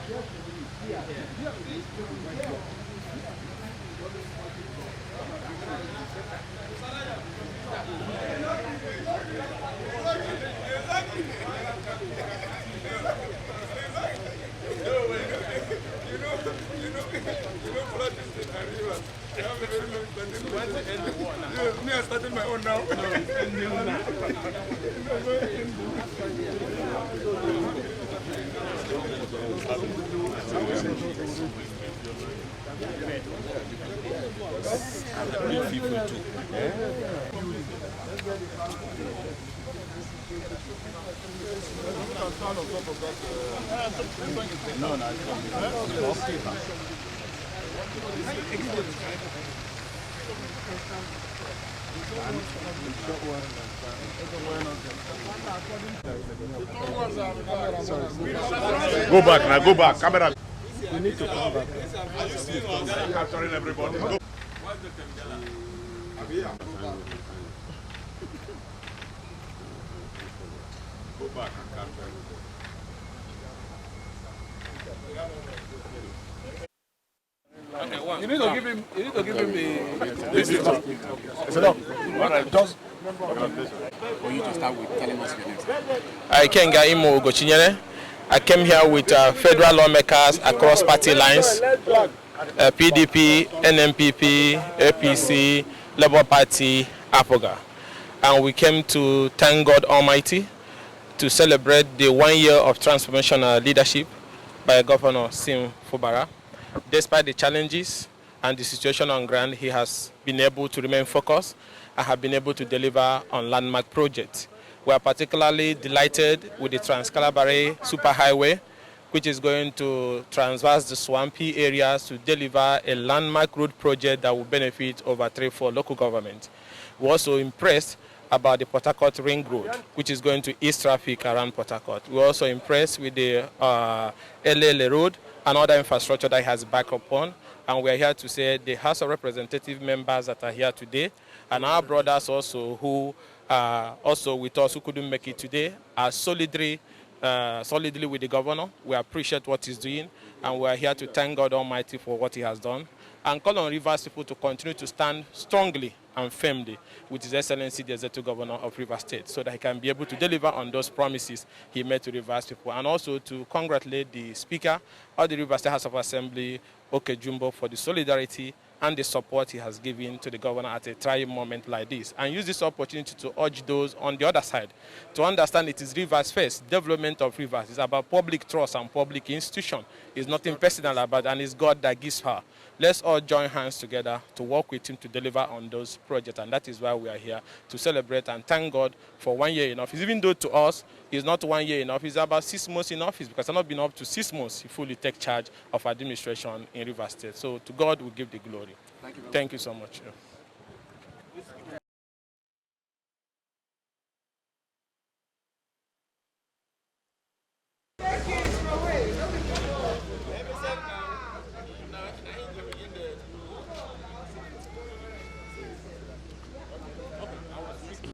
Me, I started my own now. Go back now, go back. Camera. We need to come back. Capturing everybody. Go. Go back and capture everybody. You need to give him. You need to give him This is all right. Just For you to start with telling us your name. I came here with federal lawmakers across party lines, PDP, NMPP, APC, Labour Party, APOGA. And we came to thank God Almighty to celebrate the 1 year of transformational leadership by Governor Siminalayi Fubara. Despite the challenges and the situation on ground, he has been able to remain focused and have been able to deliver on landmark projects. We are particularly delighted with the Trans-Calabari Superhighway, which is going to traverse the swampy areas to deliver a landmark road project that will benefit over 3-4 local governments. We're also impressed about the Port Harcourt Ring Road, which is going to ease traffic around Port Harcourt. We're also impressed with the el-rufai Road and other infrastructure that he has backed upon. And we are here to say the House of Representative members that are here today and our brothers also who are also with us who couldn't make it today are solidly with the governor. We appreciate what he's doing, and we are here to thank God Almighty for what he has done and call on Rivers people to continue to stand strongly and firmly with His Excellency the Executive Governor of Rivers State so that he can be able to deliver on those promises he made to Rivers people, and also to congratulate the Speaker of the Rivers State House of Assembly, Okejumbo, for the solidarity and the support he has given to the governor at a trying moment like this, and use this opportunity to urge those on the other side to understand it is Rivers first. Development of Rivers is about public trust and public institution. It's nothing personal about, and it's God that gives power. Let's all join hands together to work with him to deliver on those projects, and that is why we are here to celebrate and thank God for 1 year in office. Even though to us it's not 1 year in office, it's about 6 months in office, because I've not been up to 6 months he fully take charge of administration in Rivers State. So to God we give the glory. Thank you so much.